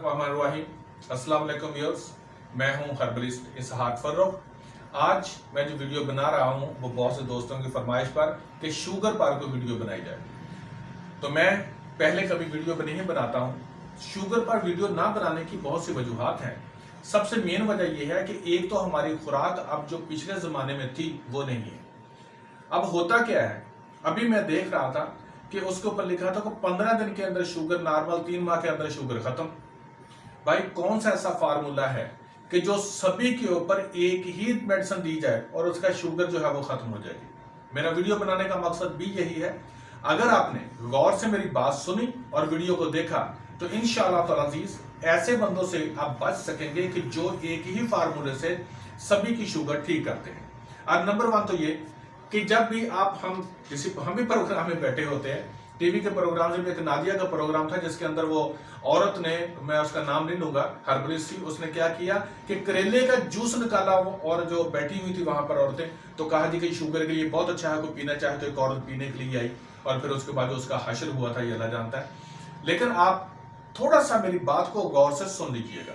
बिस्मिल्लाहिर्रहमानिर्रहीम। अस्सलाम वालेकुम व्यूअर्स, मैं हूं हर्बलिस्ट इसहाक फर्रुख। आज मैं जो वीडियो बना रहा हूं वो बहुत से दोस्तों की फरमाइश पर कि शुगर पर कोई वीडियो बनाई जाए, तो मैं पहले कभी वीडियो नहीं बनाता हूं। शुगर पर वीडियो ना बनाने की बहुत सी वजूहात हैं। सबसे मेन वजह यह है कि एक तो हमारी खुराक अब जो पिछले ज़माने में थी वो नहीं है। अब होता क्या है, अभी मैं देख रहा था कि उसके ऊपर लिखा था कि 15 दिन के अंदर शुगर नॉर्मल, 3 माह के अंदर शुगर खत्म। भाई कौन सा ऐसा फार्मूला है कि जो सभी के ऊपर एक ही मेडिसिन दी जाए और उसका शुगर जो है वो खत्म हो जाएगी। मेरा वीडियो बनाने का मकसद भी यही है। अगर आपने गौर से मेरी बात सुनी और वीडियो को देखा तो इंशाअल्लाह ताला अज़ीज ऐसे बंदों से आप बच सकेंगे कि जो एक ही फार्मूले से सभी की शुगर ठीक करते हैं। और नंबर 1 तो ये कि जब भी हम भी प्रोग्राम में बैठे होते हैं, टीवी के प्रोग्राम में एक नादिया का प्रोग्राम था जिसके अंदर वो औरत ने, मैं उसका नाम नहीं लूंगा, हर्बलिस्ट थी, उसने क्या किया कि करेले का जूस निकाला वो, और जो बैठी हुई थी वहां पर औरतें, तो कहा जी कि शुगर के लिए बहुत अच्छा है, कोई पीना चाहे तो एक औरत पीने के लिए आई, और फिर उसके बाद उसका हश्र हुआ था, ये अल्लाह जानता है। लेकिन आप थोड़ा सा मेरी बात को गौर से सुन लीजिएगा।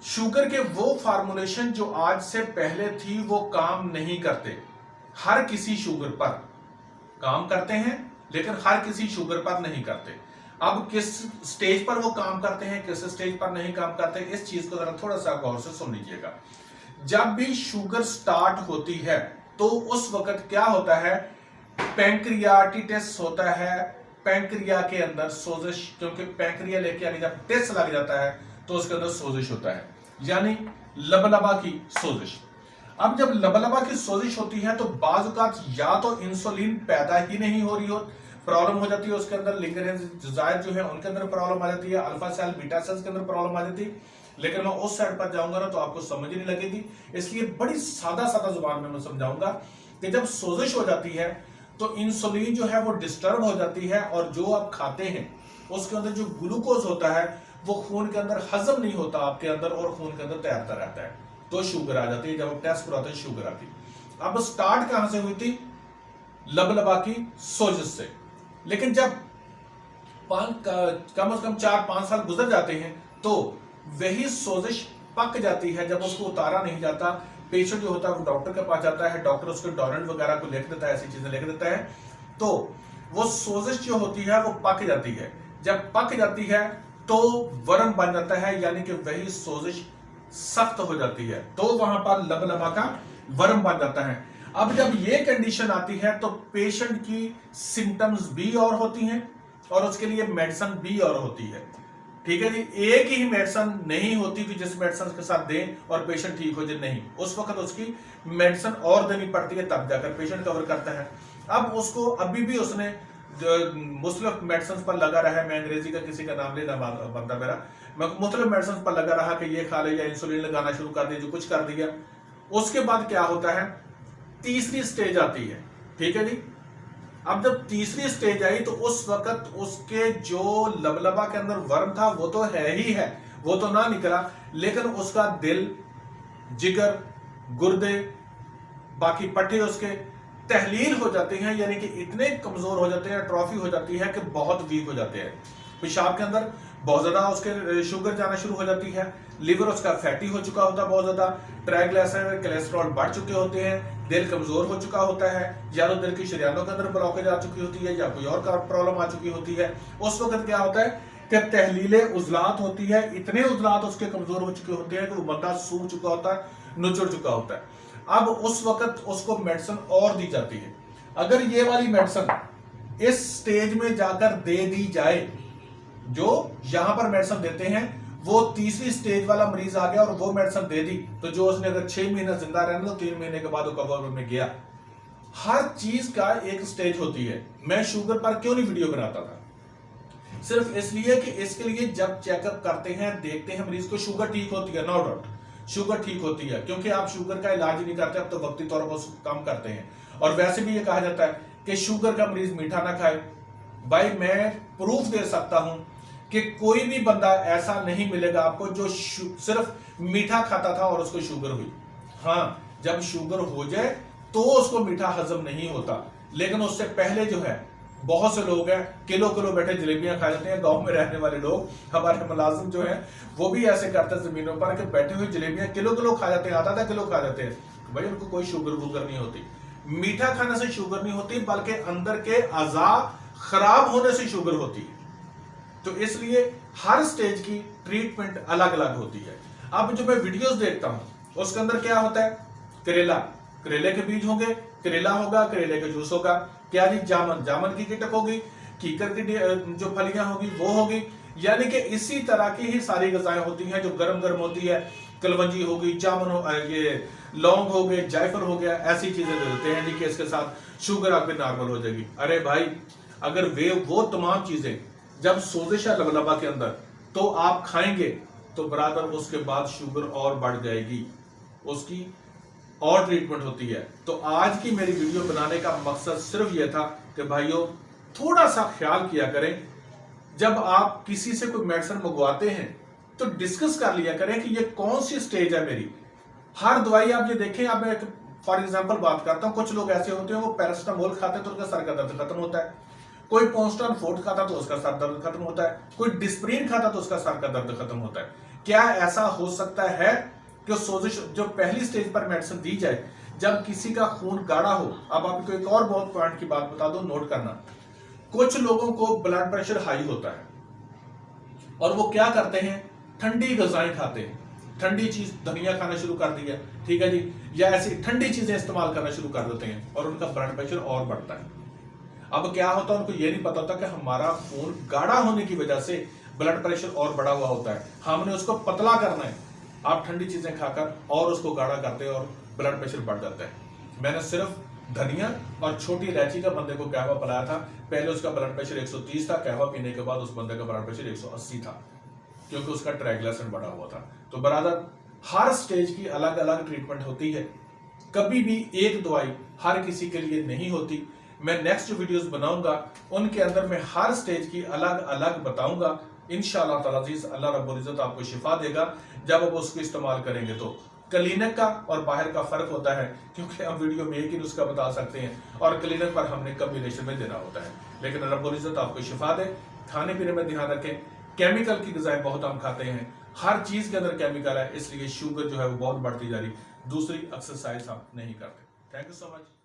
शुगर के वो फार्मूलेशन जो आज से पहले थी वो काम नहीं करते। हर किसी शुगर पर काम करते हैं लेकिन हर किसी शुगर पर नहीं करते। अब किस स्टेज पर वो काम करते हैं, किस स्टेज पर नहीं काम करते, इस चीज को जरा थोड़ा सा गौर से सुन लीजिएगा। जब भी शुगर स्टार्ट होती है तो उस वक्त क्या होता है, पैंक्रियाटिटिस होता है, पैंक्रिया के अंदर सोजिश, क्योंकि पैंक्रिया लेके आगे जब टिस लग जाता है तो उसके अंदर सोजिश होता है, यानी लबलबा की सोजिश। अब जब लबलबा की सोजिश होती है तो बाज़ औक़ात या तो इंसुलिन पैदा ही नहीं हो रही हो, प्रॉब्लम हो जाती है उसके अंदर, लिंगर जो है उनके अंदर प्रॉब्लम आ जाती है, अल्फा सेल बीटा सेल्स के अंदर प्रॉब्लम आ जाती है। लेकिन मैं उस साइड पर जाऊंगा ना तो आपको समझ नहीं लगेगी, इसलिए बड़ी सादा जुबान में मैं समझाऊंगा कि जब सोजिश हो जाती है तो इंसुलिन जो है वो डिस्टर्ब हो जाती है, और जो आप खाते हैं उसके अंदर जो ग्लूकोज होता है वो खून के अंदर हजम नहीं होता आपके अंदर, और खून के अंदर तैरता रहता है, तो शुगर आ जाती है। जब टेस्ट कराते हैं शुगर आती है। अब स्टार्ट कहां से हुई थी, लबलबा की सोजिश से। लेकिन जब कम से कम 4-5 साल गुजर जाते हैं तो वही सोजिश पक जाती है। जब उसको उतारा नहीं जाता, पेशेंट जो होता है वो डॉक्टर के पास जाता है, डॉक्टर उसको डोनेट वगैरह को लिख देता है, ऐसी चीजें लिख देता है, तो वो सोजिश जो होती है वो पक जाती है। जब पक जाती है तो वर्म बन जाता है, यानी कि वही सोजिश सख्त हो जाती है, तो वहां पर लबलबा का वर्म बन जाता है। अब जब ये कंडीशन आती है तो पेशेंट की सिम्टम्स भी और होती हैं और उसके लिए मेडिसिन भी और होती है। ठीक है जी, एक ही मेडिसिन नहीं होती कि जिस मेडिसिन के साथ दें और पेशेंट ठीक हो जाए, नहीं, उस वक्त उसकी मेडिसिन और देनी पड़ती है, तब जाकर पेशेंट कवर करता है। अब उसको अभी भी उसने मुख्तलिफ मेडिसिन पर लगा रहा है, मैं अंग्रेजी का किसी का नाम लेना बनता मेरा, मैं मुख्तलिफ मेडिसिन पर लगा रहा कि ये खा ले या इंसुलिन लगाना शुरू कर दिया, जो कुछ कर दिया। उसके बाद क्या होता है, तीसरी स्टेज आती है। ठीक है जी, अब जब तीसरी स्टेज आई तो उस वक्त उसके जो लबलबा के अंदर वर्म था वो तो है ही है, वो तो ना निकला, लेकिन उसका दिल, जिगर, गुर्दे, बाकी पट्टे उसके तहलील हो जाते हैं, यानी कि इतने कमजोर हो जाते हैं, ट्रॉफी हो जाती है कि बहुत वीक हो जाते हैं। पेशाब के अंदर बहुत ज्यादा उसके शुगर जाना शुरू हो जाती है, लिवर उसका फैटी हो चुका होता है बहुत ज्यादा, ट्राइग्लिसराइड, कोलेस्ट्रॉल बढ़ चुके होते हैं, दिल कमजोर हो चुका होता है, या तो दिल की शरीयानों के अंदर ब्लॉकेज आ चुकी होती है या कोई और प्रॉब्लम आ चुकी होती है। उस वक्त क्या होता है कि तहलीले उजलात होती है, इतने उजलात उसके कमजोर हो चुके होते हैं कि वो बंदा सूख चुका होता है, नुचड़ चुका होता है। अब उस वक्त उसको मेडिसिन और दी जाती है। अगर ये वाली मेडिसिन इस स्टेज में जाकर दे दी जाए, जो यहां पर मेडिसिन देते हैं, वो तीसरी स्टेज वाला मरीज आ गया और वो मेडिसिन दे दी, तो जो उसने अगर 6 महीना जिंदा रहना तो 3 महीने के बाद वो कवर में गया। हर चीज का एक स्टेज होती है। मैं शुगर पर क्यों नहीं वीडियो बनाता था, सिर्फ इसलिए कि इसके लिए जब चेकअप करते हैं, देखते हैं मरीज को, शुगर ठीक होती है, नो डाउट शुगर ठीक होती है, क्योंकि आप शुगर का इलाज नहीं करते, अब तो वक्ती तौर पर कम करते हैं। और वैसे भी ये कहा जाता है कि शुगर का मरीज मीठा ना खाए। भाई मैं प्रूफ दे सकता हूं कि कोई भी बंदा ऐसा नहीं मिलेगा आपको जो सिर्फ मीठा खाता था और उसको शुगर हुई। हाँ, जब शुगर हो जाए तो उसको मीठा हजम नहीं होता, लेकिन उससे पहले जो है बहुत से लोग हैं किलो किलो बैठे जलेबियां खा जाते हैं। गांव में रहने वाले लोग, हमारे मुलाजिम जो हैं वो भी ऐसे करते हैं जमीनों पर कि बैठे हुए जलेबियां किलो किलो खा जाते हैं, आधा किलो खा जाते हैं। भाई उनको कोई शुगर वुगर नहीं होती। मीठा खाने से शुगर नहीं होती, बल्कि अंदर के अज़ा खराब होने से शुगर होती है। तो इसलिए हर स्टेज की ट्रीटमेंट अलग अलग होती है। अब जो मैं वीडियोस देखता हूं उसके अंदर क्या होता है, करेला, करेले के बीज होंगे, करेला होगा, करेले का जूस होगा, क्या जी जामन, जामन की कीटक होगी, कीकर की जो फलियां होगी वो होगी। यानी कि इसी तरह की ही सारी गजाएं होती हैं जो गरम गरम होती है। कलवंजी होगी, जामन हो, ये लौंग हो गए, जायफल हो गया, ऐसी चीजें देते हैं जी कि इसके साथ शुगर आपकी नॉर्मल हो जाएगी। अरे भाई, अगर वो तमाम चीजें जब सोजिश है लबलबा के अंदर तो आप खाएंगे तो बराबर उसके बाद शुगर और बढ़ जाएगी, उसकी और ट्रीटमेंट होती है। तो आज की मेरी वीडियो बनाने का मकसद सिर्फ यह था कि भाइयों थोड़ा सा ख्याल किया करें, जब आप किसी से कोई मेडिसिन मंगवाते हैं तो डिस्कस कर लिया करें कि ये कौन सी स्टेज है मेरी। हर दवाई आप ये देखें, अब मैं फॉर एग्जांपल बात करता हूं, कुछ लोग ऐसे होते हैं वो पैरासिटामोल खाते हैं तो उनका सर का दर्द खत्म होता है, कोई पोस्टन फोर्ट खाता तो उसका सर दर्द खत्म होता है, कोई डिस्प्रिन खाता तो उसका सर का दर्द खत्म होता है। क्या ऐसा हो सकता है कि सोजिश जो पहली स्टेज पर मेडिसिन दी जाए जब किसी का खून गाढ़ा हो? अब आपको एक और बहुत पॉइंट की बात बता दो, नोट करना। कुछ लोगों को ब्लड प्रेशर हाई होता है और वो क्या करते हैं, ठंडी गजाएं खाते हैं, ठंडी चीज, धनिया खाना शुरू कर दिया, ठीक है जी, या ऐसी ठंडी चीजें इस्तेमाल करना शुरू कर देते हैं और उनका ब्लड प्रेशर और बढ़ता है। अब क्या होता है, उनको ये नहीं पता होता कि हमारा खून गाढ़ा होने की वजह से ब्लड प्रेशर और बढ़ा हुआ होता है, हमने उसको पतला करना है। आप ठंडी चीजें खाकर और उसको गाढ़ा करते हैं और ब्लड प्रेशर बढ़ जाता है। मैंने सिर्फ धनिया और छोटी इलायची का बंदे को कहवा पिलाया था, पहले उसका ब्लड प्रेशर 130 था, कहवा पीने के बाद उस बंदे का ब्लड प्रेशर 180 था, क्योंकि उसका ट्राइग्लिसराइड बढ़ा हुआ था। तो बराबर हर स्टेज की अलग अलग ट्रीटमेंट होती है, कभी भी एक दवाई हर किसी के लिए नहीं होती। मैं नेक्स्ट वीडियोस बनाऊंगा, उनके अंदर मैं हर स्टेज की अलग अलग बताऊंगा। इंशाअल्लाह ताला अजीज, अल्लाह रब्बुल इज्जत आपको शिफा देगा जब आप उसको इस्तेमाल करेंगे। तो क्लिनिक का और बाहर का फर्क होता है, क्योंकि हम वीडियो में एक ही नुस्खा बता सकते हैं और क्लिनिक पर हमने कम्बिनेशन में देना होता है। लेकिन रब्बुल इज्जत आपको शिफा दे। खाने पीने में ध्यान रखें, केमिकल की गजाएं बहुत हम खाते हैं, हर चीज के अंदर केमिकल है, इसलिए शुगर जो है वो बहुत बढ़ती जा रही। दूसरी, एक्सरसाइज हम नहीं करते। Thank you so much.